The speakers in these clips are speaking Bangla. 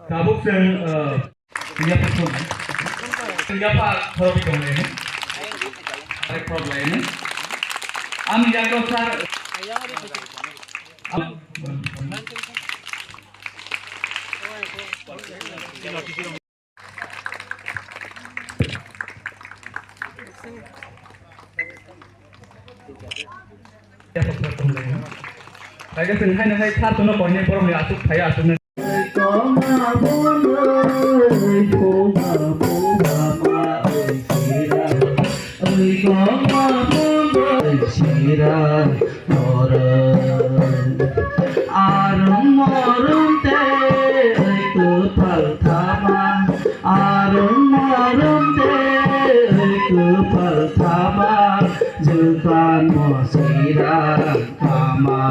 Kabuksen siapa hobi ini? Ada problem ini? Am jago sar. Saya sengajaให้ท่าตัวก่อนเนี่ยเพราะเราอาสุขไทยอาสุขเนี่ยก็มาบุญเลยโคมาบุญมาชีราก็มาบุญเลยชีราโนรอารมณ์รุนเตก็พัลธามาอารมณ์รุนเตก็พัลธามาJekan mosirang kama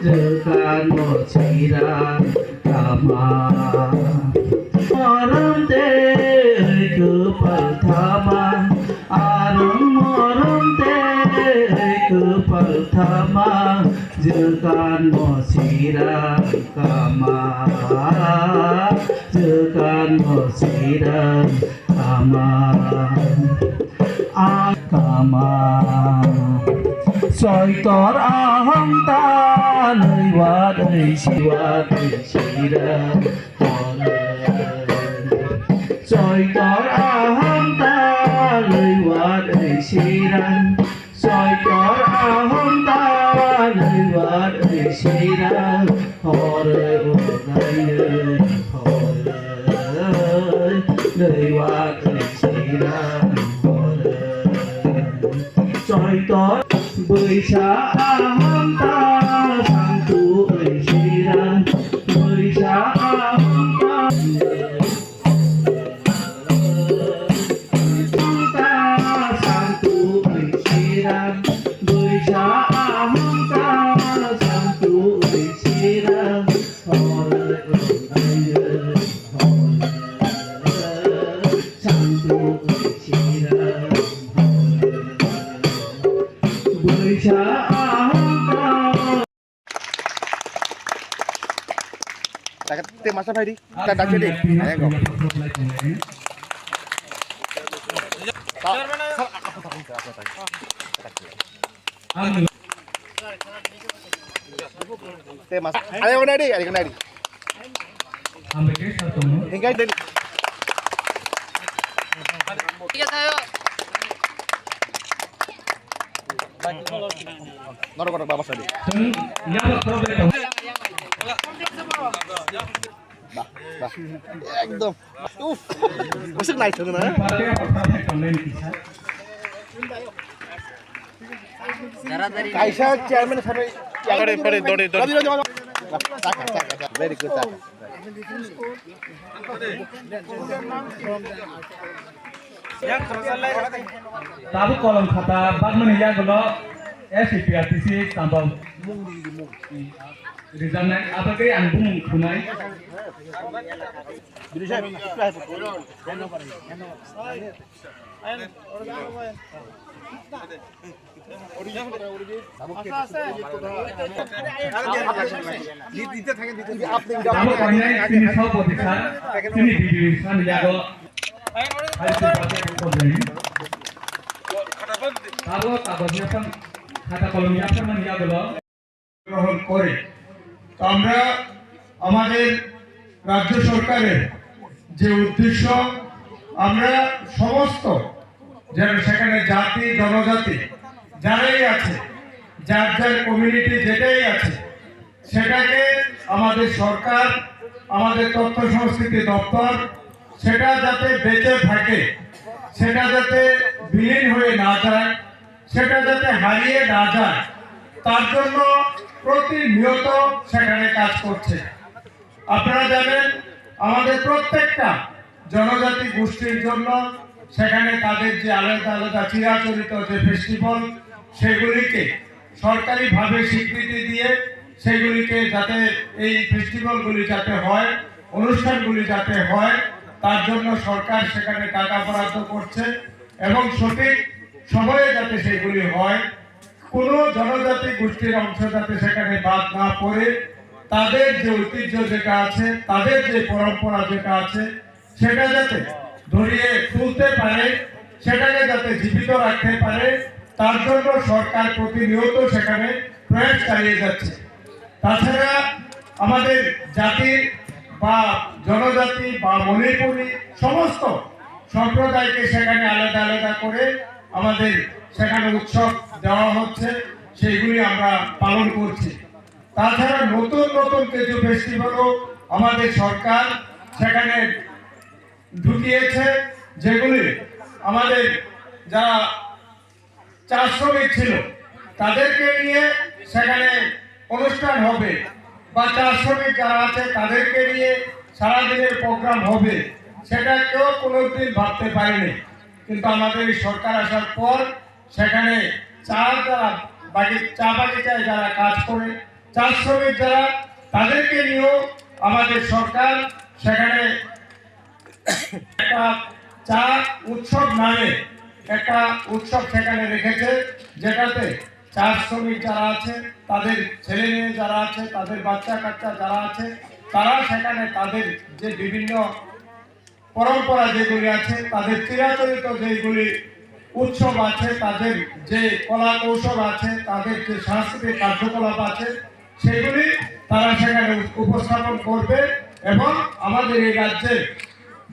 Jekan mosirang kama Moram te ke pertama Arung moram te ke pertama Jekan mosirang kama Jekan mosirang kama Akama soi tor aham ta nơi wa đời shira soi tor aham ta nơi wa đời shira soi tor aham ta nơi wa đời shira hore nơi wa đời shira Soi tót bơi xa aham ta sang tu ơi shiran bơi xa aham ta sang tu ơi shiran bơi xa aham ta sang tu ơi shiran sang tu ơi shiran Tim masa Fadi, kita dah jadi. Ayo go. Tim masa. Ayo kena di, ayo kena di. Hingga di. Tiga tayo. Noro bapak tadi. Bah. Ekdom. Masuk naik tuh na. Kaisa chairman sampai yang pada dori. Very good. Tabu kolom kata bagman ya gelo SPRTC tambah Rizalnya apa ke yang bung kunai? Jadi saya গ্রহণ করে আমরা আমাদের রাজ্য সরকারের যে উদ্দেশ্য আমরা সমস্ত যেন সেখানে জাতি জনজাতি যারাই আছে যার যার কমিউনিটি যেটাই আছে সেটাকে আমাদের সরকার আমাদের তথ্য সংস্কৃতি দপ্তর সেটা যাতে বেঁচে থাকে সেটা যাতে বিলীন হয়ে না যায় সেটা যাতে হারিয়ে না যায় তার জন্য প্রতিনিয়ত সেখানে কাজ করছে। আপনারা জানেন আমাদের প্রত্যেকটা জনজাতি গোষ্ঠীর জন্য সেখানে তাদের যে আলাদা আলাদা চিরাচরিত যে ফেস্টিভ্যাল সেগুলিকে সরকারিভাবে স্বীকৃতি দিয়ে সেগুলিকে যাতে এই ফেস্টিভ্যালগুলি যাতে হয় অনুষ্ঠানগুলি যাতে হয় তার জন্য সরকার সেখানে টাকা বরাদ্দ করছে এবং সঠিক সময়ে যাতে সেগুলি হয় কোনো জনজাতি গোষ্ঠীর অংশ যাতে সেখানে বাদ না পড়ে, তাদের যে ঐতিহ্য যেটা আছে, তাদের যে পরম্পরা যেটা আছে, সেটা যাতে ধরিয়ে তুলতে পারে, সেটাকে যাতে জীবিত রাখতে পারে, তার জন্য সরকার প্রতিনিয়ত সেখানে প্রয়াস চালিয়ে যাচ্ছে। তাছাড়া আমাদের জাতির বা জনজাতি বা মণিপুরী সমস্ত সম্প্রদায়কে সেখানে আলাদা আলাদা করে আমাদের সেখানে উৎসব দেওয়া হচ্ছে, সেইগুলি আমরা পালন করছি। তাছাড়া নতুন নতুন কিছু ফেস্টিভ্যালও আমাদের সরকার সেখানে ঢুকিয়েছে, যেগুলি আমাদের যারা চা শ্রমিক ছিল তাদেরকে নিয়ে সেখানে অনুষ্ঠান হবে, বা চা শ্রমিক যারা আছে তাদেরকে নিয়ে সারাদিনের প্রোগ্রাম হবে, সেটা কেউ কোনোদিন ভাবতে পারেনি। কিন্তু আমাদের এই সরকার আসার পর সেখানে চা বাগিচায় যারা কাজ করে, চা শ্রমিক যারা, তাদেরকে নিয়েও আমাদের সরকার সেখানে একটা চা উৎসব নামে একটা উৎসব সেখানে রেখেছে, যেটাতে চা শ্রমিক যারা আছে, তাদের ছেলে মেয়ে যারা আছে, তাদের বাচ্চা কাচ্চা যারা আছে, তারা সেখানে তাদের যে বিভিন্ন পরম্পরা যেগুলি আছে, তাদের চিরাচরিত যেগুলি উৎসব আছে, তাদের যে কলা কৌশল আছে, তাদের যে সাংস্কৃতিক কার্যকলাপ আছে, সেগুলি তারা সেখানে উপস্থাপন করবে এবং আমাদের এই রাজ্যে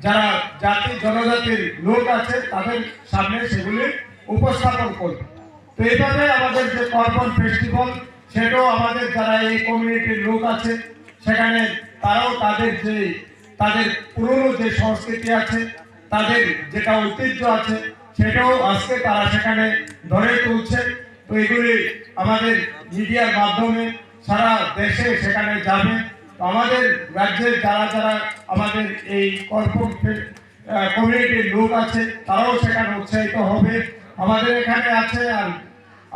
যারা জাতি জনজাতির লোক আছে তাদের সামনে সেগুলি উপস্থাপন করবে। তো এইভাবে আমাদের যে কর্পন ফেস্টিভ্যাল, সেটাও আমাদের যারা এই কমিউনিটির লোক আছে সেখানে তারাও তাদের পুরনো যে সংস্কৃতি আছে, তাদের যেটা ঐতিহ্য আছে, সেটাও আজকে তারা সেখানে ধরে তুলছে। তো এগুলি আমাদের মিডিয়ার মাধ্যমে সারা দেশে সেখানে যাবে। তো আমাদের রাজ্যের যারা যারা আমাদের এই কর্পন কমিউনিটির লোক আছে, তারাও সেখানে উৎসাহিত হবে। আমাদের এখানে আছে, আর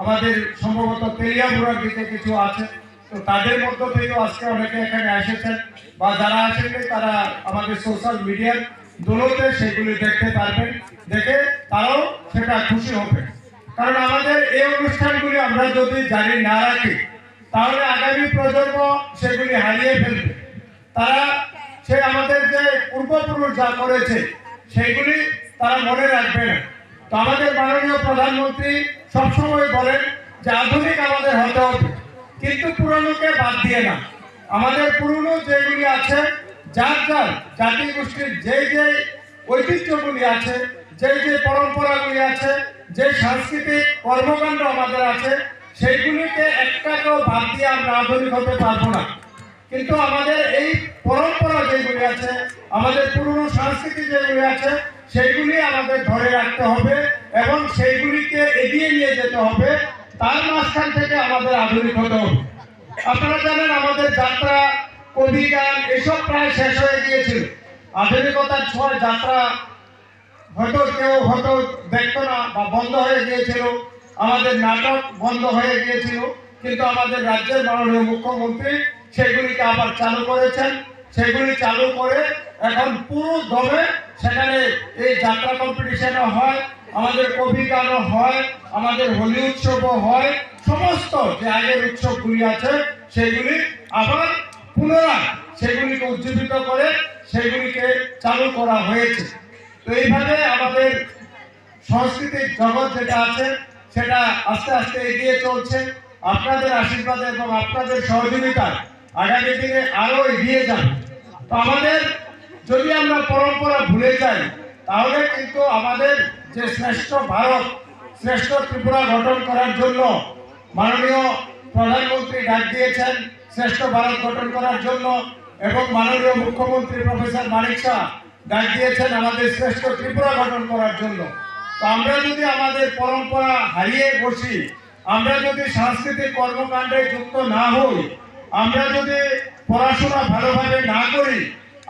আমাদের সম্ভবত তেলিয়ামুড়ার দিকে কিছু আছে, তো তাদের মধ্য থেকেও আজকে অনেকে এখানে এসেছেন, বা যারা আসেননি তারা আমাদের সোশ্যাল মিডিয়ার দৌলতে সেগুলি দেখতে পারবেন, দেখে তারাও সেটা খুশি হবে। কারণ আমাদের এই অনুষ্ঠানগুলি আমরা যদি জানি না রাখি, তাহলে আগামী প্রজন্ম সেগুলি হারিয়ে ফেলবে। তারা আমাদের যে পূর্বপুরুষ যা করেছে সেগুলি তারা মনে রাখবে না। তো আমাদের মাননীয় প্রধানমন্ত্রী সবসময় বলেন যে আধুনিক আমাদের হতে হবে, কিন্তু পুরনোকে বাদ দিয়ে না। আমাদের পুরনো যেগুলি আছে, যার যার জাতি গোষ্ঠীর যে ঐতিহ্যগুলি আছে, যে পরম্পরাগুলি আছে, যে সাংস্কৃতিক কর্মকাণ্ড আমাদের আছে, সেইগুলিকে একটাকেও বাদ দিয়ে আমরা আধুনিক হতে পারবো না। কিন্তু আমাদের এই পরম্পরা যেগুলি আছে, আমাদের পুরনো সংস্কৃতি যেগুলি আছে, সেইগুলি আমাদের ধরে রাখতে হবে এবং সেইগুলিকে এগিয়ে নিয়ে যেতে হবে। তার মাঝখান থেকে আমাদের আধুনিক হতে হবে। আপনারা জানেন আমাদের যাত্রা, কবি গান এসব প্রায় শেষ হয়ে গিয়েছিল। আধুনিকতার ছোঁয়া যাত্রা হয়তো কেউ দেখতো না বা বন্ধ হয়ে গিয়েছিল, আমাদের নাটক বন্ধ হয়ে গিয়েছিল, কিন্তু আমাদের রাজ্যের মাননীয় মুখ্যমন্ত্রী সেগুলিকে আবার চালু করেছেন। সেগুলি চালু করে এখন পুরো দমে সেখানে এই যাত্রা কম্পিটিশনও হয়, আমাদের কবি গানও হয়, আমাদের হোলি উৎসবও হয়। সমস্ত যে আগের উৎসবগুলি আছে সেগুলি আবার পুনরায় সেগুলিকে উজ্জীবিত করে সেগুলিকে চালু করা হয়েছে। তো এইভাবে আমাদের সাংস্কৃতিক জগৎ যেটা আছে সেটা আস্তে আস্তে এগিয়ে চলছে। আপনাদের আশীর্বাদ এবং আপনাদের সহযোগিতায় আগামী দিনে আরো এগিয়ে যাবে। তো আমাদের যদি আমরা পরম্পরা ভুলে যাই, তাহলে কিন্তু আমাদের যে শ্রেষ্ঠ ভারত, শ্রেষ্ঠ ত্রিপুরা গঠন করার জন্য মাননীয় প্রধানমন্ত্রী ডাক দিয়েছেন শ্রেষ্ঠ ভারত গঠন করার জন্য, এবং মাননীয় মুখ্যমন্ত্রী প্রফেসর মানিক শাহ ডাক দিয়েছেন আমাদের শ্রেষ্ঠ ত্রিপুরা গঠন করার জন্য। তো আমরা যদি আমাদের পরম্পরা হারিয়ে বসি, আমরা যদি সাংস্কৃতিক কর্মকাণ্ডে যুক্ত না হই, আমরা যদি পড়াশোনা ভালোভাবে না করি,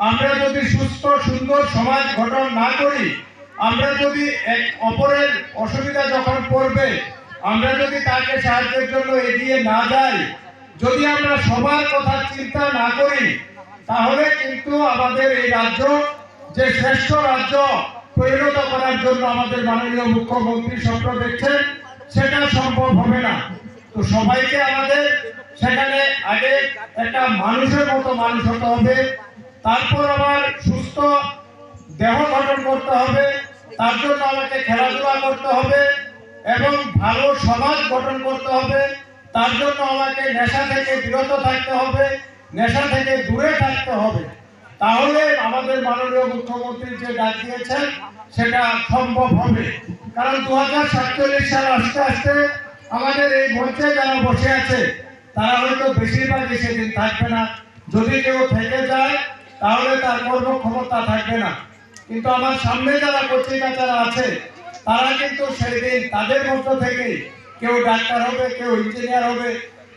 আমরা যদি সুস্থ সুন্দর সমাজ গঠন না করি, আমরা যদি এক অপরের অসুবিধা যখন পড়বে আমরা যদি তাকে সাহায্যের জন্য এগিয়ে না যাই, যদি আমরা সবার কথা চিন্তা না করি, তাহলে কিন্তু আমাদের এই রাজ্য যে শ্রেষ্ঠ রাজ্য পরিণত করার জন্য আমাদের মাননীয় মুখ্যমন্ত্রী স্বপ্ন দেখছেন, সেটা সম্ভব হবে না। তো সবাইকে আমাদের সেখানে আগে একটা মানুষের মতো মানুষ হতে হবে, তারপর আবার সুস্থ দেহ গঠন করতে হবে, তার জন্য আমাকে খেলাধুলা করতে হবে এবং ভালো সমাজ গঠন করতে হবে। তার জন্য আমাকে নেশা থেকে বিরত থাকতে হবে, নেশা থেকে দূরে থাকতে হবে। তাহলে আমাদের মাননীয় মুখ্যমন্ত্রী যে ডাক দিয়েছেন সেটা সম্ভব হবে। কারণ 2047 সাল আস্তে আস্তে আমাদের এই মঞ্চে যারা বসে আছে তারা হয়তো বেশিরভাগই সেদিন থাকবে না। যদি কেউ থেকে যায় তাহলে তার কর্মক্ষমতা থাকবে না। কিন্তু আমার সামনে যারা কর্তৃকাচারা আছে তারা কিন্তু সেই দিন তাদের মধ্য থেকে কেউ ডাক্তার হবে, কেউ ইঞ্জিনিয়ার হবে,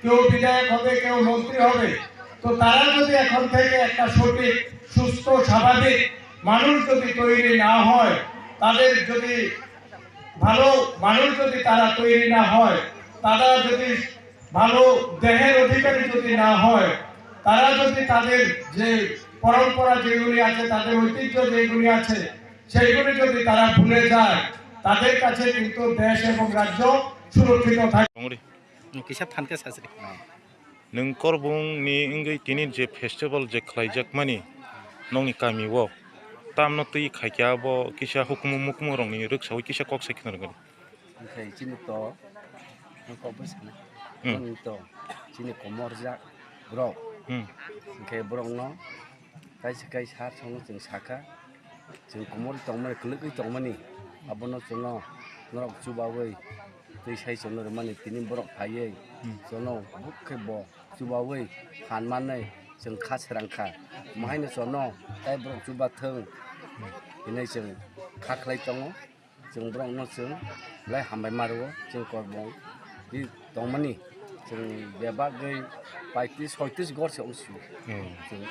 কেউ বিধায়ক হবে, কেউ মন্ত্রী হবে। তো তারা যদি এখন থেকে একটা সঠিক সুস্থ স্বাভাবিক মানুষ যদি তৈরি না হয়, তাদের যদি ভালো মানুষ যদি তারা তৈরি না হয়, তারা যদি ভালো দেহের অধিকারী যদি না হয়, তারা যদি তাদের যে পরম্পরা যেগুলি আছে, তাদের ঐতিহ্য যেগুলি আছে, সেইগুলি যদি তারা ভুলে যায়, তাদের কাছে কিন্তু দেশ এবং রাজ্য সুরক্ষিত থাকে। किसा थानका सासरी नों करबुंनि इंगै तिनि जे फेस्टिवल जे खलाइजाक मानि नंनि गामियाव तामनो तै खायखाबो किसा हुकुम मुकुम रंनि रोखसाव किसा कक साइखिनरगोन ओमफ्राय जोंनि थ' नोंखौबो सानो जोंनि थ' जोंनि कमरजा ब्रक ओमफ्राय ब्रकनो गायसे गाय सार संनो जों साखा जों कमर दंमोन गोलैगै दंमोननि आबनो जोंनो नरक जुबावै दै साइ जोंनो माने तिनि ब्रक फायै जोंनो बुखैबो जुबावै फानमानै जों खासरांखा माहायनो जोंनो ताइ ब्रक जुबाथों दिनै जों खाख्लाय दङ जों ब्रकनो जों लाय हामबाय मारो जों करबं बि दंमोननि जों बेबा गै 35-36 गरसे अंसु जों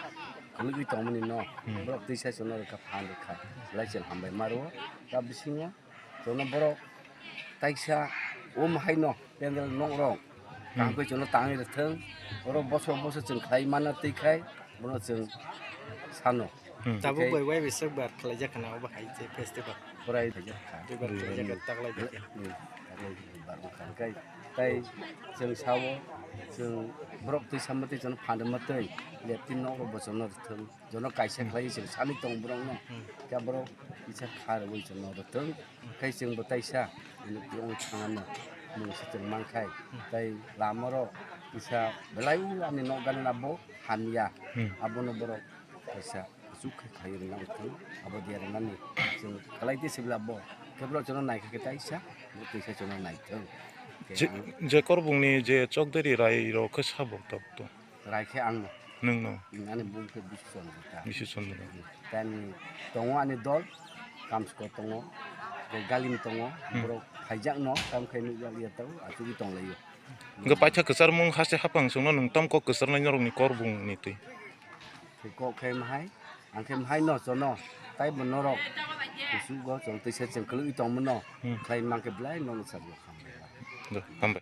गोलैगै दंमोननि न' ब्रक दै साइ जोंनो का फानखा लाय जों हामबाय मारो दा बिसिङो जोंनो ब्रक ताइसा माहायनो पेन्डेल न'रं गांखै जोंनो ताङै रथों बर' बसर बसर जों खाय मानो तैखाय बर' जों सानो दाबो बयबो बिसोर बार खालाय जाखानाव बाहाय जे फेस्टिभेल फराय जाखा बेबार खालाय जागोन तागलाय बारखाय ताइ जों सावो जों ब्रक दै सामते जों फानदमतै लेटिन न' बसनो रथों जोंनो कायसा खाय जों सानि दं ब्रकनो का ब्रक इसा खार वै जोंनो रथों खाय जों बताइसा बेयाव थाङानो मोनसे जों मानखाय ताइ लामरो इसा बेलायु आंनि न' गान नाबो हानिया आबनो ब्रक इसा जुखै खायो नांथों आबो देरनानै जों खालायदे सिब्लाबो केब्र जोंनो नायखाय ताइसा दैसा जोंनो नायथों जे करबुंनि जे चकदेरि रायरो खसाबो तब रायखाय आं नोंनो आंनि बुंखौ बिससन बिसुसनदो दानि दङ आंनि दल कामसको दङ गालिम दङ ब्रक फाइजाक न' कामखायनो गालियाताव आजुबि दंलायो ग पाइथा कसर मुं हासे हापां संनो नों तमको कसरनाय रंनि करबुंनि तै ko khay mahai ang khay mahai no so no tai bon norok su go jong tei se jeng klu itong mo no khai mang ke blai no sa bo kham the हामबाय